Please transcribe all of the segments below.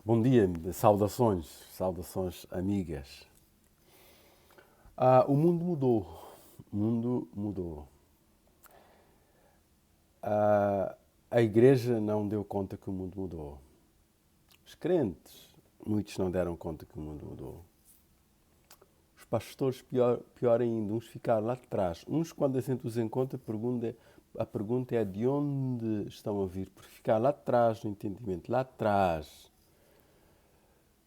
Bom dia, saudações amigas. O mundo mudou, o mundo mudou. A igreja não deu conta que o mundo mudou. Os crentes, muitos não deram conta que o mundo mudou. Os pastores, pior ainda, uns ficaram lá atrás. Uns, quando a gente os encontra, a pergunta é de onde estão a vir. Porque ficar lá atrás no entendimento, lá atrás.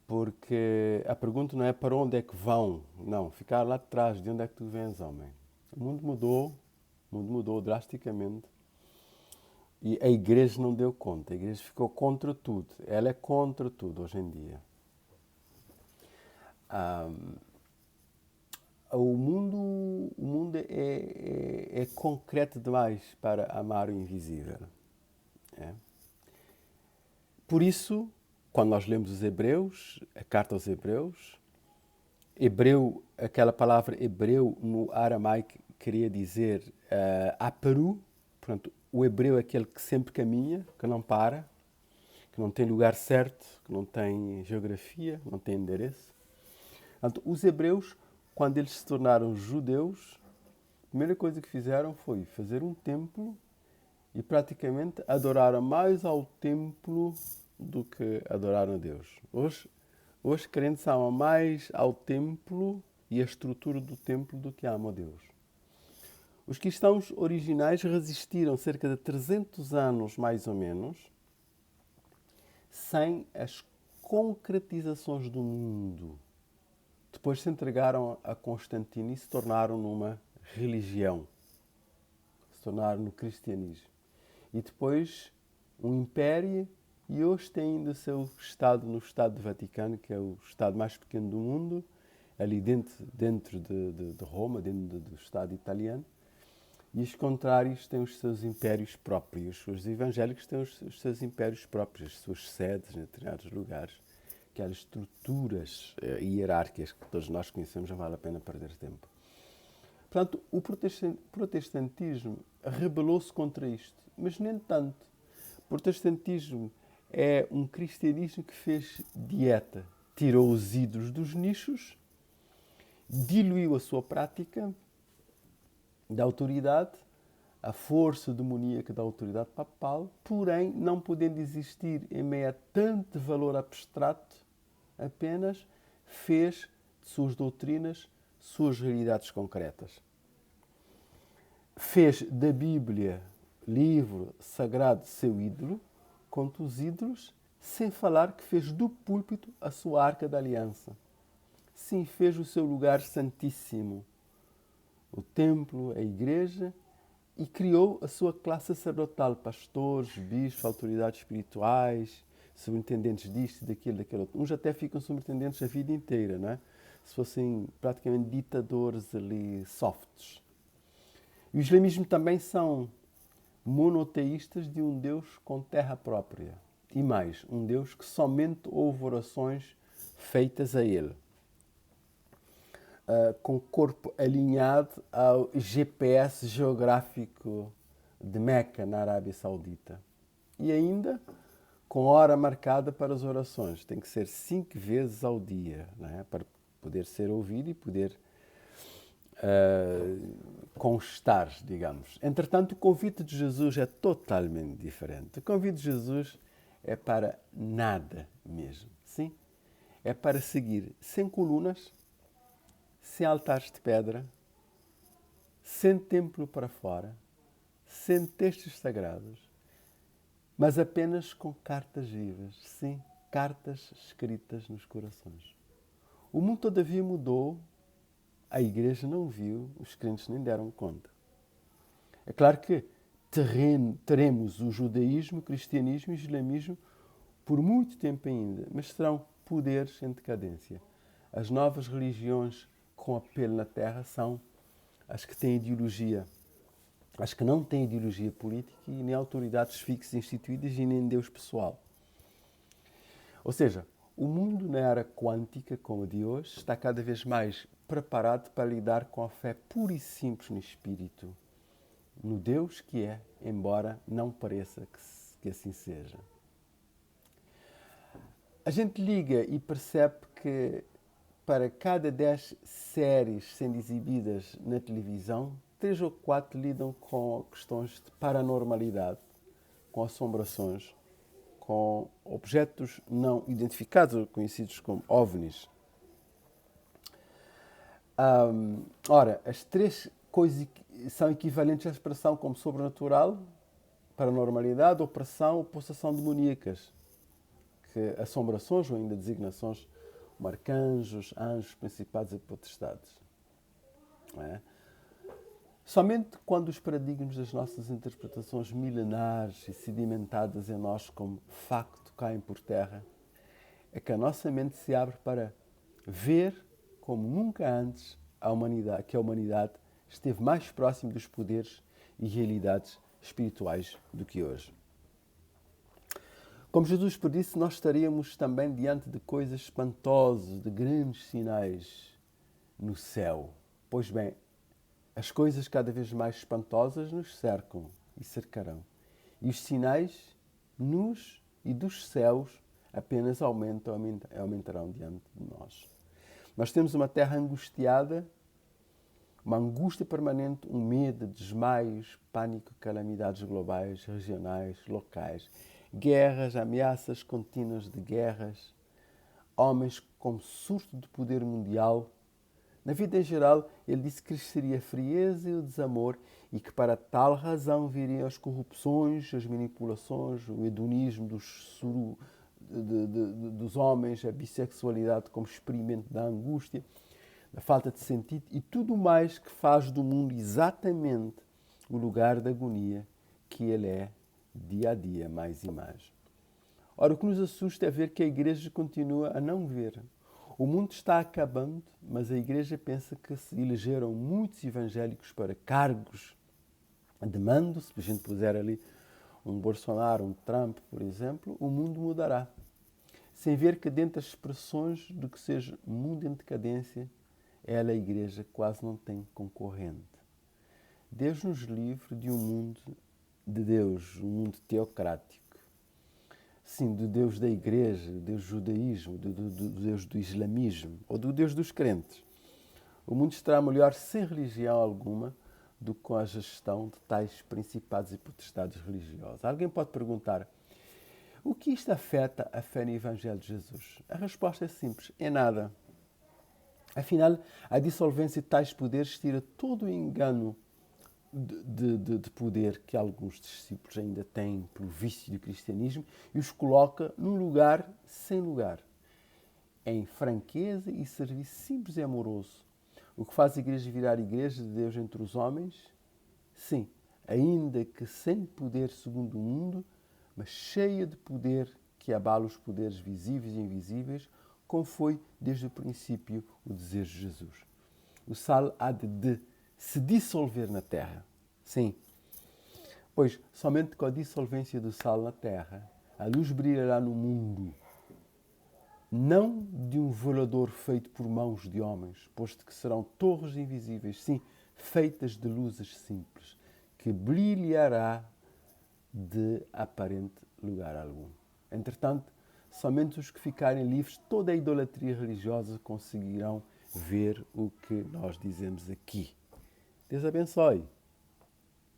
Porque a pergunta não é para onde é que vão, não, ficar lá atrás, de onde é que tu vens, homem. O mundo mudou drasticamente e a igreja não deu conta, a igreja ficou contra tudo, ela é contra tudo hoje em dia. O mundo é concreto demais para amar o invisível. É? Por isso, quando nós lemos os Hebreus, a carta aos Hebreus, hebreu, aquela palavra hebreu no aramaico queria dizer aparu, portanto, o hebreu é aquele que sempre caminha, que não para, que não tem lugar certo, que não tem geografia, não tem endereço. Portanto, os hebreus, quando eles se tornaram judeus, a primeira coisa que fizeram foi fazer um templo e praticamente adoraram mais ao templo do que adoraram a Deus. Hoje, os crentes amam mais ao templo e a estrutura do templo do que amam a Deus. Os cristãos originais resistiram cerca de 300 anos, mais ou menos, sem as concretizações do mundo. Depois se entregaram a Constantino e se tornaram numa religião. Se tornaram no cristianismo. E depois um império, e hoje tem ainda o seu Estado no Estado do Vaticano, que é o Estado mais pequeno do mundo, ali dentro de Roma, dentro do Estado italiano. E os contrários têm os seus impérios próprios. Os evangélicos têm os seus impérios próprios, as suas sedes em determinados lugares. Aquelas estruturas hierárquicas que todos nós conhecemos, não vale a pena perder tempo. Portanto, o protestantismo rebelou-se contra isto. Mas, nem tanto. O protestantismo é um cristianismo que fez dieta. Tirou os ídolos dos nichos, diluiu a sua prática da autoridade, a força demoníaca da autoridade papal, porém, não podendo existir em meio a tanto valor abstrato, apenas fez de suas doutrinas suas realidades concretas. Fez da Bíblia, livro sagrado, seu ídolo, contra os ídolos, sem falar que fez do púlpito a sua arca da aliança. Sim, fez o seu lugar santíssimo, o templo, a igreja, e criou a sua classe sacerdotal, pastores, bispos, autoridades espirituais, superintendentes disto, daquilo, daquele outro. Uns até ficam superintendentes a vida inteira, não é? Se fossem praticamente ditadores ali, softs. E o islamismo também são monoteístas de um Deus com terra própria. E mais, um Deus que somente ouve orações feitas a ele. Com o corpo alinhado ao GPS geográfico de Meca, na Arábia Saudita. E ainda com hora marcada para as orações. Tem que ser 5 vezes ao dia, não é? Para poder ser ouvido e poder constar, digamos. Entretanto, o convite de Jesus é totalmente diferente. O convite de Jesus é para nada mesmo, sim? É para seguir sem colunas, sem altares de pedra, sem templo para fora, sem textos sagrados, mas apenas com cartas vivas, sim, cartas escritas nos corações. O mundo, todavia, mudou, a igreja não viu, os crentes nem deram conta. É claro que teremos o judaísmo, o cristianismo e o islamismo por muito tempo ainda, mas serão poderes em decadência. As novas religiões com apelo na terra são as que têm ideologia, as que não têm ideologia política e nem autoridades fixas instituídas e nem Deus pessoal. Ou seja, o mundo na era quântica, como a de hoje, está cada vez mais preparado para lidar com a fé pura e simples no Espírito, no Deus que é, embora não pareça que assim seja. A gente liga e percebe que para cada 10 séries sendo exibidas na televisão, 3 ou 4 lidam com questões de paranormalidade, com assombrações, com objetos não identificados, ou conhecidos como OVNIs. Ora, as três coisas são equivalentes à expressão como sobrenatural, paranormalidade, opressão ou possessão demoníacas, que assombrações ou ainda designações como arcanjos, anjos, principados e potestades. Não é? Somente quando os paradigmas das nossas interpretações milenares e sedimentadas em nós como facto caem por terra, é que a nossa mente se abre para ver como nunca antes que a humanidade esteve mais próximo dos poderes e realidades espirituais do que hoje. Como Jesus predisse, nós estaríamos também diante de coisas espantosas, de grandes sinais no céu. Pois bem, as coisas cada vez mais espantosas nos cercam e cercarão. E os sinais nos e dos céus apenas aumentarão diante de nós. Nós temos uma terra angustiada, uma angústia permanente, um medo, desmaios, pânico, calamidades globais, regionais, locais, guerras, ameaças contínuas de guerras, homens com surto de poder mundial. Na vida em geral, ele disse que cresceria a frieza e o desamor e que para tal razão viriam as corrupções, as manipulações, o hedonismo dos homens, a bissexualidade como experimento da angústia, da falta de sentido e tudo mais que faz do mundo exatamente o lugar da agonia que ele é dia a dia, mais e mais. Ora, o que nos assusta é ver que a Igreja continua a não ver. O mundo está acabando, mas a Igreja pensa que se elegeram muitos evangélicos para cargos de mando, se a gente puser ali um Bolsonaro, um Trump, por exemplo, o mundo mudará. Sem ver que dentro das expressões do que seja mundo em decadência, ela, a Igreja, quase não tem concorrente. Deus nos livre de um mundo de Deus, um mundo teocrático. Sim, do Deus da Igreja, do Deus do judaísmo, do Deus do islamismo ou do Deus dos crentes. O mundo estará melhor sem religião alguma do que com a gestão de tais principados e potestades religiosas. Alguém pode perguntar, o que isto afeta a fé no Evangelho de Jesus? A resposta é simples, é nada. Afinal, a dissolvência de tais poderes tira todo o engano de poder que alguns discípulos ainda têm pelo vício do cristianismo e os coloca num lugar sem lugar, em franqueza e serviço simples e amoroso. O que faz a Igreja virar Igreja de Deus entre os homens? Sim, ainda que sem poder segundo o mundo, mas cheia de poder que abala os poderes visíveis e invisíveis, como foi desde o princípio o desejo de Jesus. O sal há de se dissolver na terra. Sim, pois somente com a dissolvência do sal na terra, a luz brilhará no mundo, não de um velador feito por mãos de homens, posto que serão torres invisíveis, sim, feitas de luzes simples, que brilhará de aparente lugar algum. Entretanto, somente os que ficarem livres de toda a idolatria religiosa conseguirão ver o que nós dizemos aqui. Deus abençoe.